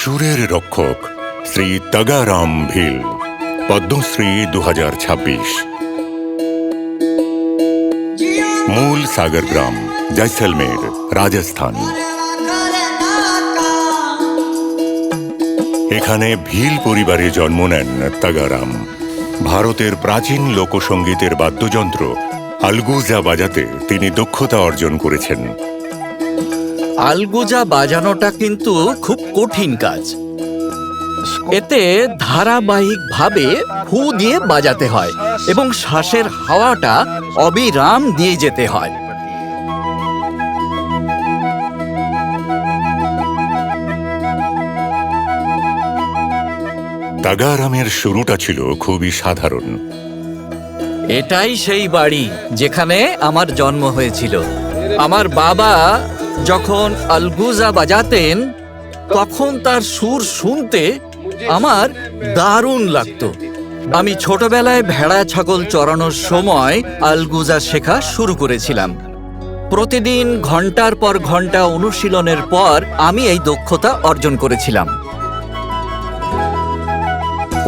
সুরের রক্ষক শ্রী তাগারাম ভিল, পদ্মশ্রী 2026। মূল সাগর গ্রাম, জয়সলমের, রাজস্থান। এখানে ভিল পরিবারে জন্ম নেন তাগারাম। ভারতের প্রাচীন লোকসঙ্গীতের বাদ্যযন্ত্র আলগুজা বাজাতে তিনি দক্ষতা অর্জন করেছেন। আলগুজা বাজানোটা কিন্তু খুব কঠিন কাজ। এতে ধারাবাহিকভাবে ফু দিয়ে বাজাতে হয় এবং শ্বাসের হাওয়াটা অবিরাম দিয়ে যেতে হয়। তাগারামের শুরুটা ছিল খুবই সাধারণ। এটাই সেই বাড়ি যেখানে আমার জন্ম হয়েছিল। আমার বাবা যখন আলগুজা বাজাতেন তখন তার সুর শুনতে আমার দারুণ লাগতো। আমি ছোটবেলায় ভেড়া ছাগল চড়ানোর সময় আলগুজা শেখা শুরু করেছিলাম। প্রতিদিন ঘন্টার পর ঘন্টা অনুশীলনের পর আমি এই দক্ষতা অর্জন করেছিলাম।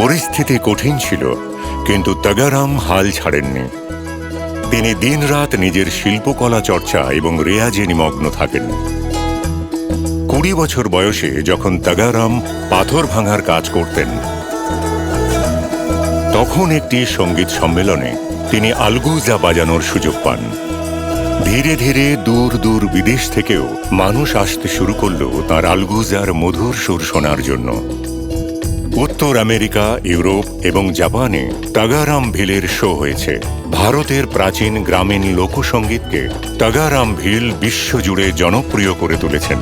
পরিস্থিতি কঠিন ছিল, কিন্তু তাগারাম হাল ছাড়েননি। তিনি দিনরাত নিজের শিল্পকলা চর্চা এবং রেয়াজে নিমগ্ন থাকেন। 20 বছর বয়সে যখন তাগারাম পাথর ভাঙার কাজ করতেন, তখন একটি সঙ্গীত সম্মেলনে তিনি আলগুজা বাজানোর সুযোগ পান। ধীরে ধীরে দূর দূর বিদেশ থেকেও মানুষ আসতে শুরু করল তাঁর আলগুজার মধুর সুর শোনার জন্য। উত্তর আমেরিকা, ইউরোপ এবং জাপানে তাগারাম ভিলের শো হয়েছে। ভারতের প্রাচীন গ্রামীণ লোকসঙ্গীতকে তাগারাম ভিল বিশ্বজুড়ে জনপ্রিয় করে তুলেছেন।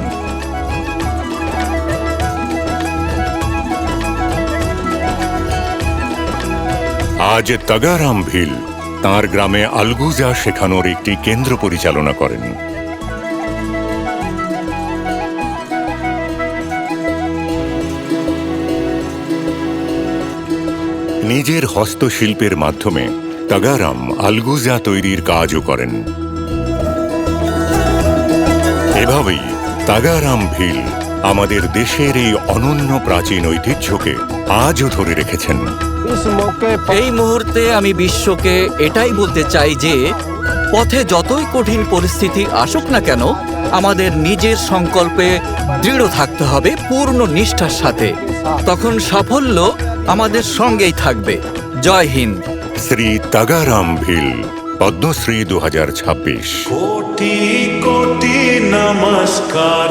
আজ তাগারাম ভিল তাঁর গ্রামে আলগুজা শেখানোর একটি কেন্দ্র পরিচালনা করেন। নিজের হস্তশিল্পের মাধ্যমে তাগারাম আলগুজা তৈরির কাজও করেন। এভাবেই তাগারাম ভিল আমাদের দেশের এই অনন্য প্রাচীন ঐতিহ্যকে আজও ধরে রেখেছেন। এই মুহূর্তে আমি বিশ্বকে এটাই বলতে চাই যে পথে যতই কঠিন পরিস্থিতি আসুক না কেন, আমাদের নিজের সংকল্পে দৃঢ় থাকতে হবে পূর্ণ নিষ্ঠার সাথে। তখন সাফল্য আমাদের সঙ্গেই থাকবে। জয় হিন্দ। শ্রী তাগারাম ভিল, পদ্মশ্রী 2026। কোটি কোটি নমস্কার।